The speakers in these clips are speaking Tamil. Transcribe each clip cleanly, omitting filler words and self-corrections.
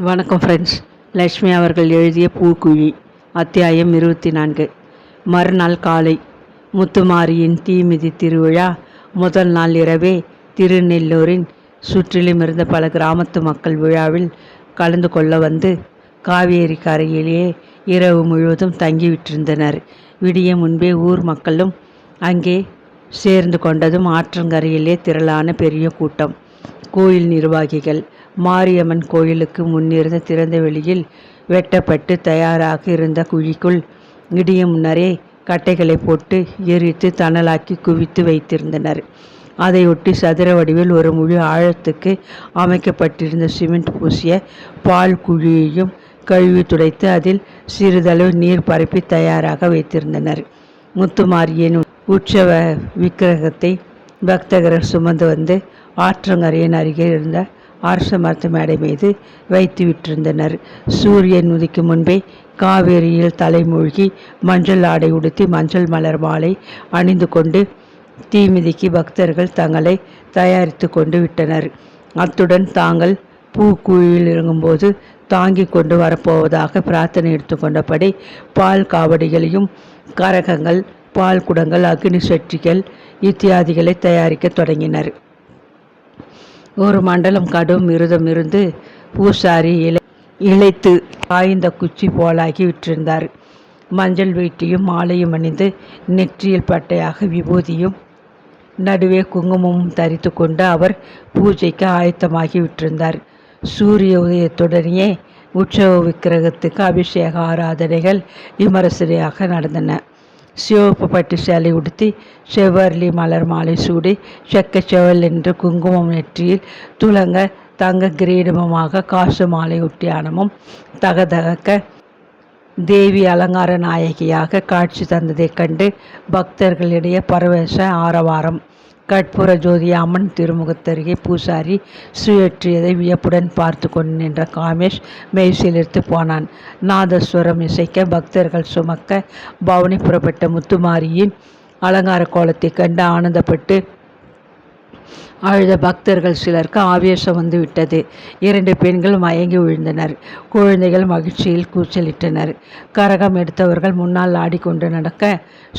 வணக்கம் ஃப்ரெண்ட்ஸ். லட்சுமி அவர்கள் எழுதிய பூக்குழி, அத்தியாயம் 24. மறுநாள் காலை முத்துமாரியின் தீமிதி திருவிழா. முதல் நாள் இரவே திருநெல்லூரின் சுற்றிலும் இருந்த பல கிராமத்து மக்கள் விழாவில் கலந்து கொள்ள வந்து காவேரி கரையிலேயே இரவு முழுவதும் தங்கிவிட்டிருந்தனர். விடிய முன்பே ஊர் மக்களும் அங்கே சேர்ந்து கொண்டதும் ஆற்றங்கரையிலே திரளான பெரிய கூட்டம். கோயில் நிர்வாகிகள் மாரியம்மன் கோயிலுக்கு முன்னிருந்த திறந்த வெளியில் வெட்டப்பட்டு தயாராக இருந்த குழிக்குள் இடிய முன்னரே கட்டைகளை போட்டு எரித்து தணலாக்கி குவித்து வைத்திருந்தனர். அதையொட்டி சதுர வடிவில் ஒரு முழு ஆழத்துக்கு அமைக்கப்பட்டிருந்த சிமெண்ட் பூசிய பால் குழியையும் கழுவி துடைத்து அதில் சிறிதளவு நீர் பரப்பி தயாராக வைத்திருந்தனர். முத்துமாரியின் உற்சவ விக்கிரகத்தை பக்தகர்கள் சுமந்து வந்து ஆற்றங்கரையின் அருகே இருந்த அரச மரத்து மேடை மீது வைத்து விட்டிருந்தனர். சூரியன் உதிக்கும் முன்பே காவேரியில் தலைமூழ்கி மஞ்சள் ஆடை உடுத்தி மஞ்சள் மலர் மாலை அணிந்து கொண்டு தீமிதிக்கு பக்தர்கள் தங்களை தயாரித்து கொண்டு விட்டனர். அத்துடன் தாங்கள் பூக்குழியில் இறங்கும்போது தாங்கி கொண்டு வரப்போவதாக பிரார்த்தனை எடுத்துக்கொண்டபடி பால் காவடிகளையும் கரகங்கள், பால் குடங்கள், அக்னி சட்டிகள் இத்தியாதிகளை தயாரிக்க தொடங்கினர். ஒரு மண்டலம் கடும் விரதம் இருந்து பூசாரி இழைத்து காய்ந்த குச்சி போலாகி விட்டிருந்தார். மஞ்சள் வேட்டியும் மாலையும் அணிந்து நெற்றியில் பட்டையாக விபூதியும் நடுவே குங்குமமும் தரித்து கொண்டு அவர் பூஜைக்கு ஆயத்தமாகி விட்டிருந்தார். சூரிய உதயத்துடனேயே உற்சவ விக்கிரகத்துக்கு அபிஷேக ஆராதனைகள் விமரிசையாக நடந்தன. சிவப்பு பட்டு சேலை உடுத்தி செவ்வரளி மலர் மாலை சூடி செக்க செவல் என்று குங்குமம் நெற்றியில் துலங்க தங்க கிரீடமுமாக காசு மாலை ஒட்டியானமும் தகதகக்க தேவி அலங்கார நாயகியாக காட்சி தந்ததைக் கண்டு பக்தர்களிடையே பரவச ஆரவாரம். கற்பூர ஜோதி அம்மன் திருமுகத்தருகே பூசாரி சுழற்றியதை வியப்புடன் பார்த்து கொண்டு நின்ற காமேஷ் மெய்சிலிர்த்து போனான். நாதஸ்வரம் இசைக்க பக்தர்கள் சுமக்க பவனி புறப்பட்ட முத்துமாரியின் அலங்கார கோலத்தை கண்டு ஆனந்தப்பட்டு அழுத பக்தர்கள் சிலருக்கு ஆவேசம் வந்து விட்டது. 2 பெண்கள் மயங்கி விழுந்தனர். குழந்தைகள் மகிழ்ச்சியில் கூச்சலிட்டனர். கரகம் எடுத்தவர்கள் முன்னால் ஆடிக்கொண்டு நடக்க,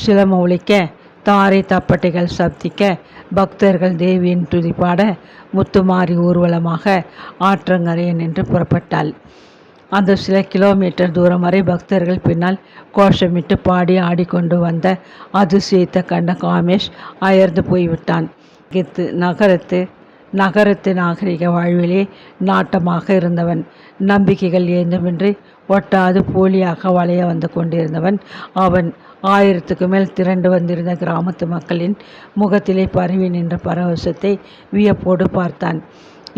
சிலம்பம் ஒலிக்க, தாரை தப்பட்டைகள் சப்திக்க, பக்தர்கள் தேவியின் துதிப்பாட முத்துமாரி ஊர்வலமாக ஆற்றங்கரையை நின்று புறப்பட்டாள். அந்த சில கிலோமீட்டர் தூரம் வரை பக்தர்கள் பின்னால் கோஷமிட்டு பாடி ஆடிக்கொண்டு வந்த அதிசயத்தை கண்ட காமேஷ் அயர்ந்து போய்விட்டான். நகரத்து நாகரிக வாழ்விலே நாட்டமாக இருந்தவன். நம்பிக்கைகள் ஏதுமின்றி ஒட்டாது போலியாக வளைய வந்து கொண்டிருந்தவன் அவன். 1000க்கு மேல் திரண்டு வந்திருந்த கிராமத்து மக்களின் முகத்திலே பரவி நின்ற பரவசத்தை வியப்போடு பார்த்தான்.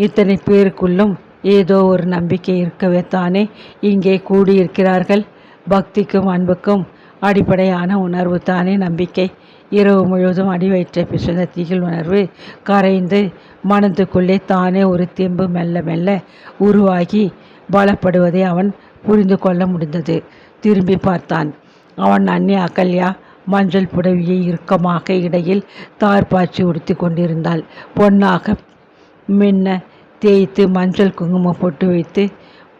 இத்தனை பேருக்குள்ளும் ஏதோ ஒரு நம்பிக்கை இருக்கவே தானே இங்கே கூடியிருக்கிறார்கள். பக்திக்கும் அன்புக்கும் அடிப்படையான உணர்வு தானே நம்பிக்கை. இரவு முழுவதும் அடிவயிற்றை பிசைந்த திகில் உணர்வு கரைந்து மனதுக்குள்ளே தானே ஒரு தெம்பு மெல்ல மெல்ல உருவாகி பலப்படுவதை அவன் புரிந்து கொள்ள முடிந்தது. திரும்பி பார்த்தான். அவன் அண்ணி அகல்யா மஞ்சள் புடவியை இறுக்கமாக இடையில் தார்பாய்ச்சி உடுத்தி கொண்டிருந்தாள். பொன்னாக மின்ன தேய்த்து மஞ்சள் குங்குமம் போட்டு வைத்து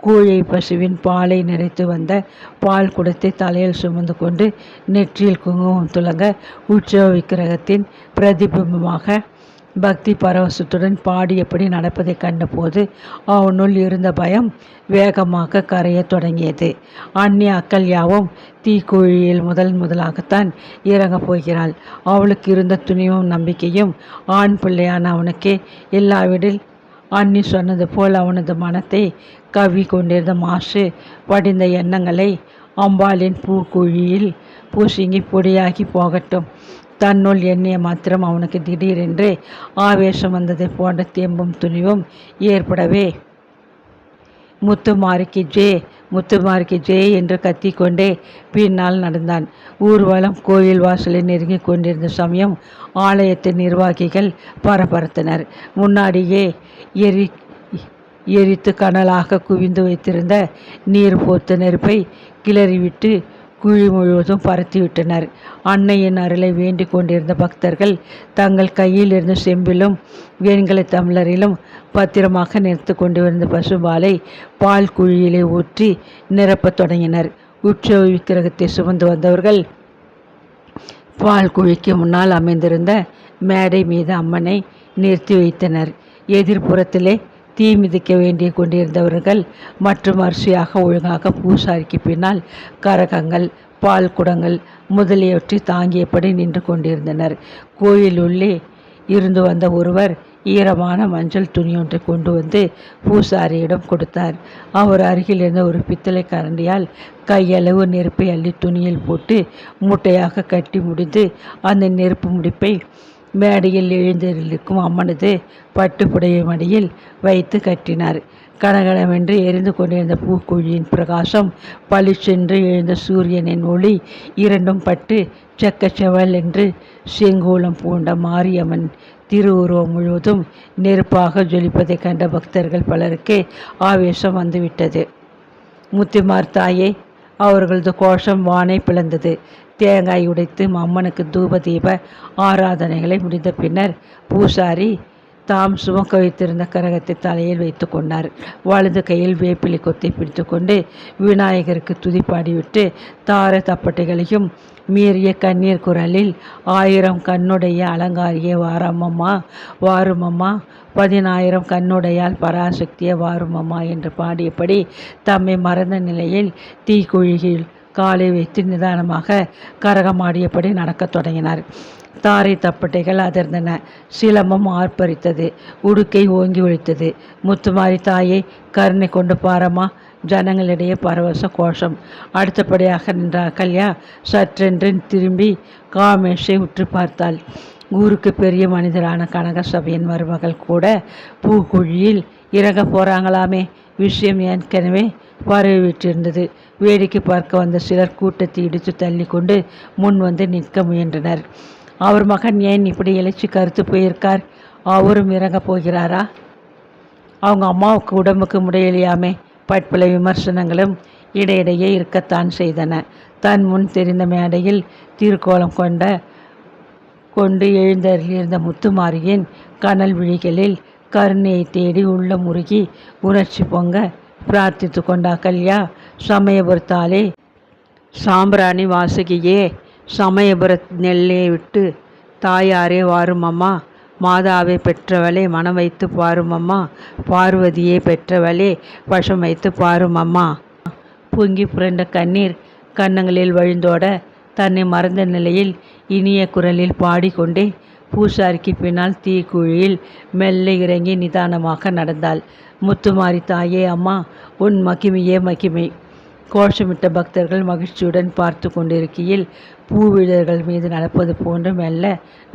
கூழை பசுவின் பாலை நிறைத்து வந்த பால் குடத்தை தலையில் சுமந்து கொண்டு நெற்றியில் குங்குமம் துலங்க உற்சவ விக்கிரகத்தின் பிரதிபிம்பமாக பக்தி பரவசத்துடன் பாடியபடி நடப்பதை கண்டபோது அவனுள் இருந்த பயம் வேகமாக கரைய தொடங்கியது. அண்ணி அக்கல்யாவும் தீக்குழியில் முதலாகத்தான் இறங்கப் போகிறாள். அவளுக்கு இருந்த துணிவும் நம்பிக்கையும் ஆண் பிள்ளையான அவனுக்கே இல்லாவிடில் அண்ணி சொன்னது போல் அவனது மனத்தை கவ்வி கொண்டிருந்த மாசு படிந்த எண்ணங்களை அம்பாளின் பூக்குழியில் பூசிங்கி பொடியாகி போகட்டும். தன்னுள் எண்ணிய மாத்திரம் அவனுக்கு திடீரென்று ஆவேசம் வந்ததை போன்ற தெம்பும் துணிவும் ஏற்படவே முத்துமாரிக்கு ஜே என்று கத்திக்கொண்டே பின்னால் நடந்தான். ஊர்வலம் கோயில் வாசலை நெருங்கி கொண்டிருந்த சமயம் ஆலயத்தின் நிர்வாகிகள் பரபரத்தனர். முன்னாடியே எரித்து கனலாக குவிந்து வைத்திருந்த நீர் போத்த நெருப்பை கிளறிவிட்டு குழி முழுவதும் பரத்திவிட்டனர். அன்னையின் அருளை வேண்டிக் கொண்டிருந்த பக்தர்கள் தங்கள் கையில் இருந்த செம்பிலும் வெண்கல தம்ளரிலும் பத்திரமாக நிறுத்து கொண்டு வந்த பசுபாலை பால் குழியிலே ஊற்றி நிரப்பத் தொடங்கினர். உற்சவ விக்கிரகத்தை சுமந்து வந்தவர்கள் பால் குழிக்கு முன்னால் அமைந்திருந்த மேடை மீது அம்மனை நிறுத்தி வைத்தனர். எதிர்ப்புறத்திலே தீ மிதிக்க வேண்டிய கொண்டிருந்தவர்கள் மற்றும் வரிசையாக ஒழுங்காக பூசாரிக்கு பின்னால் கரகங்கள், பால் குடங்கள் முதலியவற்றை தாங்கியபடி நின்று கொண்டிருந்தனர். கோயில் உள்ளே இருந்து வந்த ஒருவர் ஈரமான மஞ்சள் துணியொன்றை கொண்டு வந்து பூசாரியிடம் கொடுத்தார். அவர் அருகில் இருந்த ஒரு பித்தளை கரண்டியால் கையளவு நெருப்பை அள்ளி துணியில் போட்டு மூட்டையாக கட்டி முடிந்து அந்த நெருப்பு முடிப்பை மேடையில் எழுந்தருளிருக்கும் அம்மனது பட்டுப்புடைய மடியில் வைத்து கட்டினார். கனகனவென்று எரிந்து கொண்டிருந்த பூக்குழியின் பிரகாசம், பளிச்சென்று எழுந்த சூரியனின் ஒளி இரண்டும் பட்டு செக்கச்செவல் என்று செங்கோலம் பூண்ட மாரியம்மன் திருவுருவம் முழுவதும் நெருப்பாக ஜொலிப்பதை கண்ட பக்தர்கள் பலருக்கு ஆவேசம் வந்துவிட்டது. முத்திமார் தாயே, அவர்களது கோஷம் வானை பிளந்தது. தேங்காய் உடைத்து அம்மனுக்கு தூப தீப ஆராதனைகளை முடிந்த பின்னர் பூசாரி தாம் சுமக்க வைத்திருந்த கரகத்தை தலையில் வைத்து கொண்டார். வலது கையில் வேப்பிலை கொத்தை பிடித்து கொண்டு விநாயகருக்கு துதிப்பாடிவிட்டு தார தப்பட்டைகளையும் மீறிய கண்ணீர் குரலில் 1000 கண்ணுடைய அலங்காரியே வாரம்மம்மா, வாருமம்மா, 10,000 கண்ணுடையால் பராசக்தியே வாருமம்மா என்று பாடியபடி தம்மை மறந்த நிலையில் தீக்குழியில் காலை வைத்து நிதானமாக கரகமாடியபடி நடக்கத் தொடங்கினார். தாரை தப்பட்டைகள் அதிர்ந்தன. சிலம்பம் ஆர்ப்பரித்தது. உடுக்கை ஓங்கி ஒழித்தது. முத்துமாரி தாயை கருணை கொண்டு பாரம்மா. ஜனங்களிடையே பரவச கோஷம். அடுத்தபடியாக நின்ற அகல்யா சற்றென்று திரும்பி காமேஷை உற்று பார்த்தாள். ஊருக்கு பெரிய மனிதரான கனக சபையின் மருமகள் கூட பூக்குழியில் இறங்க போறாங்களாமே. விஷயம் ஏற்கனவே பரவிவிட்டிருந்தது. வேடிக்கை பார்க்க வந்த சிலர் கூட்டத்தை இடித்து தள்ளி கொண்டு முன் வந்து நிற்க முயன்றனர். அவர் மகன் ஏன் இப்படி எழுச்சி கருத்து போயிருக்கார்? அவரும் இறங்க போகிறாரா? அவங்க அம்மாவுக்கு உடம்புக்கு முடியலையாமே. பற்பல விமர்சனங்களும் இடையிடையே இருக்கத்தான் செய்தன. தன் முன் தெரிந்த மேடையில் திருக்கோலம் கொண்டு எழுந்தருளியிருந்த முத்துமாரியின் கனல் விழிகளில் கருணையை தேடி உள்ள முருகி உணர்ச்சி பொங்க பிரார்த்தித்து கொண்ட அகல்யா, சமயபுரத்தாலே சாம்பிராணி வாசகியே, சமயபுர நெல்லை விட்டு தாயாரே வாருமம்மா, மாதாவை பெற்றவளே மனம் வைத்து பாருமம்மா, பார்வதியை பெற்றவளே வசம் வைத்து பாருமம்மா. பொங்கி புரண்ட கண்ணீர் கன்னங்களில் வழிந்தோட தன்னை மறந்த நிலையில் இனிய குரலில் பாடிக்கொண்டே பூசாரிக்கு பின்னால் தீக்குழியில் மெல்ல இறங்கி நிதானமாக நடந்தாள். முத்துமாரி தாயே அம்மா, உன் மகிமையே மகிமை. கோஷமிட்ட பக்தர்கள் மகிழ்ச்சியுடன் பார்த்து கொண்டிருக்கையில் பூவிழர்கள் மீது நடப்பது போன்று மெல்ல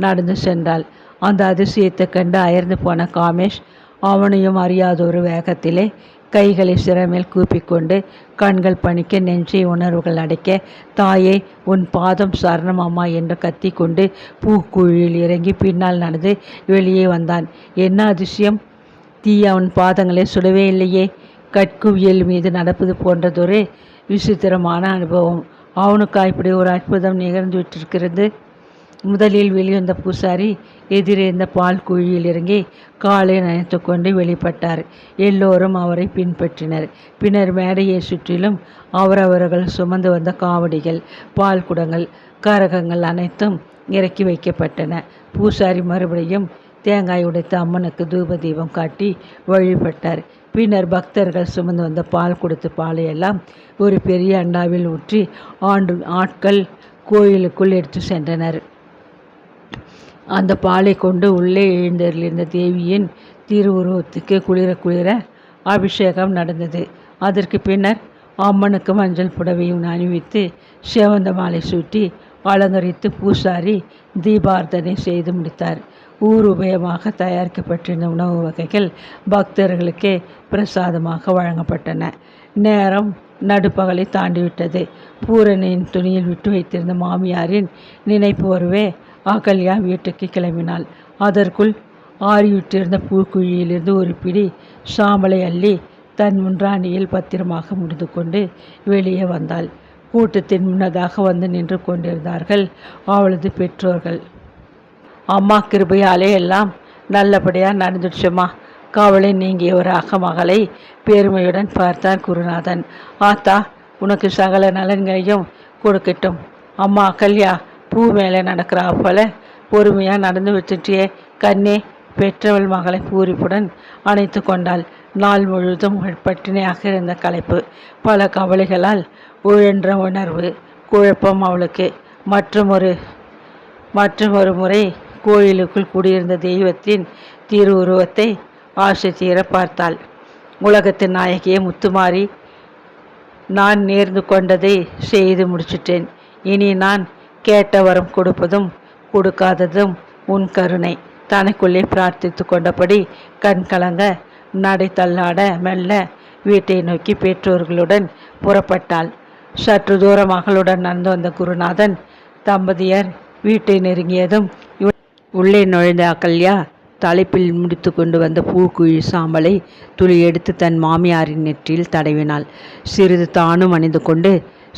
நடந்து சென்றாள். அந்த அதிசயத்தை கண்டு அயர்ந்து போன காமேஷ் அவனையும் அறியாதொரு வேகத்திலே கைகளை சிறமேல் கூப்பிக்கொண்டு கண்கள் பணிக்க நெஞ்சை உணர்வுகள் அடைக்க, தாயே உன் பாதம் சரணம் அம்மா என்று கத்திக்கொண்டு பூக்குழியில் இறங்கி பின்னால் நடந்து வெளியே வந்தான். என்ன அதிசயம்! தீ அவன் பாதங்களை சுடவே இல்லையே. கற்குவியல் மீது நடப்பது போன்றதொரு விசித்திரமான அனுபவம். அவனுக்கா இப்படி ஒரு அற்புதம் நிகழ்ந்து விட்டிருக்கிறது. முதலில் வெளிவந்த பூசாரி எதிரிருந்த பால் குழியில் இறங்கி காலை நனைத்து கொண்டு வெளிப்பட்டார். எல்லோரும் அவரை பின்பற்றினர். பின்னர் மேடையை சுற்றிலும் அவரவர்கள் சுமந்து வந்த காவடிகள், பால் குடங்கள், கரகங்கள் அனைத்தும் இறக்கி வைக்கப்பட்டன. பூசாரி மறுபடியும் தேங்காய் உடைத்து அம்மனுக்கு தூப தீபம் காட்டி வழிபட்டார். பின்னர் பக்தர்கள் சுமந்து வந்த பால் கொடுத்து பாலையெல்லாம் ஒரு பெரிய அண்டாவில் ஊற்றி ஆட்கள் கோயிலுக்குள் எடுத்து சென்றனர். அந்த பாலை கொண்டு உள்ளே எழுந்தருளிருந்த தேவியின் திருவுருவத்துக்கு குளிர குளிர அபிஷேகம் நடந்தது. அதற்கு பின்னர் அம்மனுக்கு மஞ்சள் புடவையும் அணிவித்து செவந்த மாலை சூட்டி அலங்கரித்து பூசாரி தீபார்த்தனை செய்து முடித்தார். ஊர் உபயமாக தயாரிக்கப்பட்டிருந்த உணவு வகைகள் பக்தர்களுக்கு பிரசாதமாக வழங்கப்பட்டன. நேரம் நடுப்பகலை தாண்டிவிட்டது. பூரணியின் துணியில் விட்டு வைத்திருந்த மாமியாரின் நினைப்பு வருவே அகல்யா வீட்டுக்கு கிளம்பினாள். அதற்குள் ஆறிவிட்டிருந்த பூக்குழியிலிருந்து ஒரு பிடி சாம்பலை அள்ளி தன் முன்றாணியில் பத்திரமாக முடிந்து கொண்டு வெளியே வந்தாள். கூட்டத்தின் முன்னதாக வந்து நின்று கொண்டிருந்தார்கள் அவளது பெற்றோர்கள். அம்மா கிருபையாலே எல்லாம் நல்லபடியாக நடந்துடுச்சுமா. கவலை நீங்கியவராக மகளை பெருமையுடன் பார்த்தார் குருநாதன். ஆத்தா உனக்கு சகல நலன்களையும் கொடுக்கட்டும். அம்மா அகல்யா பூ மேலே நடக்கிறா போல பொறுமையாக நடந்து வச்சுட்டியே கண்ணே. பெற்றவள் மகளை பூரிப்புடன் அணைத்து கொண்டாள். நாள் முழுவதும் பட்டினியாக இருந்த களைப்பு, பல கவலைகளால் உழன்ற உணர்வு, குழப்பம் அவளுக்கு. மற்றொரு முறை கோயிலுக்குள் குடியிருந்த தெய்வத்தின் திருவுருவத்தை ஆசை தீர பார்த்தாள். உலகத்தின் நாயகியே முத்துமாரி, நான் நேர்ந்து கொண்டதை செய்து முடிச்சிட்டேன். இனி நான் கேட்ட வரம் கொடுப்பதும் கொடுக்காததும் உன் கருணை. தனக்குள்ளே பிரார்த்தித்து கொண்டபடி கண் கலங்க நடை தள்ளாட மெல்ல வீட்டை நோக்கி பெற்றோர்களுடன் புறப்பட்டாள். சற்று தூர மகளுடன் நடந்து வந்த குருநாதன் தம்பதியர் வீட்டை நெருங்கியதும் உள்ளே நுழைந்த அகல்யா தலைப்பில் முடித்து கொண்டு வந்த பூக்குழி சாம்பலை துளி எடுத்து தன் மாமியாரின் நெற்றியில் தடவினாள். சிறிது தானும் அணிந்து கொண்டு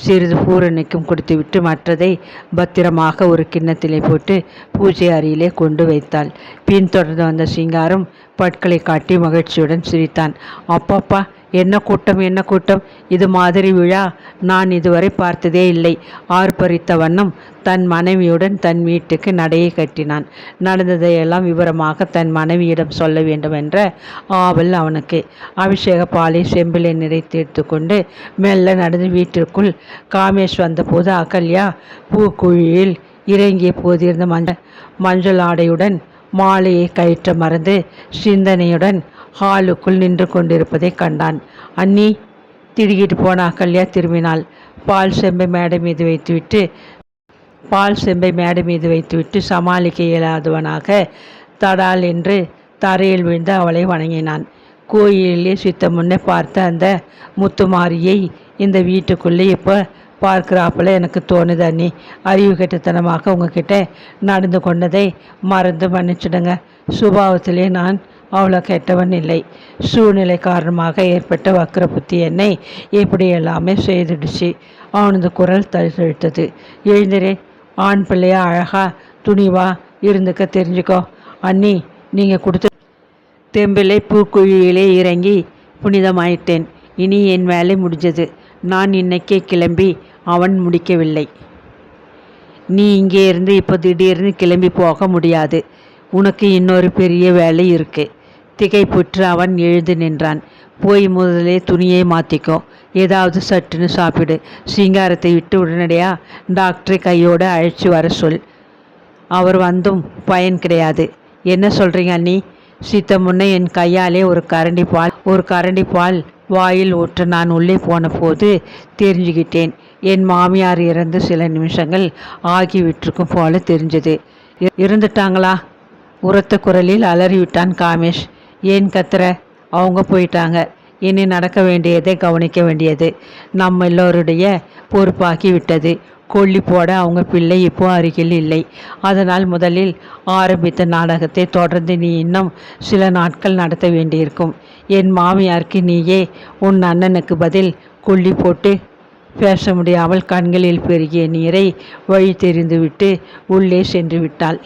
சிறிது பூரணிக்கும் கொடுத்துவிட்டு மற்றதை பத்திரமாக ஒரு கிண்ணத்திலே போட்டு பூஜை அறையிலே கொண்டு வைத்தாள். பின்தொடர்ந்து வந்த சிங்காரம் பற்களை காட்டி மகிழ்ச்சியுடன் சிரித்தான். அப்பப்பா, என்ன கூட்டம் என்ன கூட்டம்! இது மாதிரி விழா நான் இதுவரை பார்த்ததே இல்லை. ஆர்ப்பரித்த வண்ணம் தன் மனைவியுடன் தன் வீட்டுக்கு நடையை கட்டினான். நடந்ததையெல்லாம் விவரமாக தன் மனைவியிடம் சொல்ல வேண்டும் என்ற ஆவல் அவனுக்கு. அபிஷேக பாலை செம்பிலை நிறைத்து எடுத்துக்கொண்டு மெல்ல நடந்து வீட்டிற்குள் காமேஷ் வந்தபோது அகல்யா பூக்குழியில் இறங்கிய போதிருந்த மஞ்சள் ஆடையுடன் மாலையை கயிற்ற மறந்து சிந்தனையுடன் ஹாலுக்குள் நின்று கொண்டிருப்பதை கண்டான். அண்ணி, திடுக்கிட்டு போன அகல்யா திரும்பினாள். பால் செம்பை மேடை மீது வைத்துவிட்டு சமாளிக்க இயலாதவனாக தடால் என்று தரையில் விழுந்து அவளை வணங்கினான். கோயிலே சித்த முன்னே பார்த்த அந்த முத்துமாரியை இந்த வீட்டுக்குள்ளே இப்போ பார்க்குறாப்புல எனக்கு தோணுது அண்ணி. அறிவு கெட்டுத்தனமாக உங்ககிட்ட நடந்து கொண்டதை மறந்து மன்னிச்சிடுங்க. சுபாவத்திலே நான் அவ்வளோ கெட்டவன் இல்லை. சூழ்நிலை காரணமாக ஏற்பட்ட வக்கர புத்தி என்னை இப்படி எல்லாமே செய்துடுச்சு. அவனது குரல் தழுத்தது. எழுந்திரே, ஆண் பிள்ளையா அழகா துணிவா இருந்துக்க தெரிஞ்சுக்கோ. அண்ணி, நீங்கள் கொடுத்த தெம்பிலை பூக்குழியிலே இறங்கி புனிதமாயிட்டேன். இனி என் வேலை முடிஞ்சது. நான் இன்னைக்கே கிளம்பி அவன் முடிக்கவில்லை. நீ இங்கே இருந்து இப்போ திடீர்னு கிளம்பி போக முடியாது. உனக்கு இன்னொரு பெரிய வேலை இருக்கு. திகைப்புற்று அவன் எழுந்து நின்றான். போய் முதலே துணியை மாற்றிக்கோ. ஏதாவது சட்டுன்னு சாப்பிடு. சிங்காரத்தை விட்டு உடனடியாக டாக்டரை கையோடு அழைச்சி வர சொல். அவர் வந்தும் பயன் கிடையாது. என்ன சொல்கிறீங்க அண்ணி? சித்த முன்னே என் கையாலே ஒரு கரண்டி பால் வாயில் ஊற்ற நான் உள்ளே போன போது தெரிஞ்சுக்கிட்டேன். என் மாமியார் இறந்து சில நிமிஷங்கள் ஆகிவிட்டிருக்கும் போல தெரிஞ்சது. இறந்துட்டாங்களா? உரத்த குரலில் அலறிவிட்டான் காமேஷ். ஏன் கத்துற? அவங்க போயிட்டாங்க. இனி நடக்க வேண்டியதை கவனிக்க வேண்டியது நம்ம எல்லோருடைய பொறுப்பாக்கி விட்டது. கொல்லி போட அவங்க பிள்ளை இப்போ அருகில் இல்லை. அதனால் முதலில் ஆரம்பித்த நாடகத்தை தொடர்ந்து நீ இன்னும் சில நாட்கள் நடத்த வேண்டியிருக்கும். என் மாமியாருக்கு நீயே உன் அண்ணனுக்கு பதில் கொல்லி போட்டு பேச முடியாமல் கண்களில் பெருகிய நீரை வழி தெரிந்துவிட்டு உள்ளே சென்று விட்டாள்.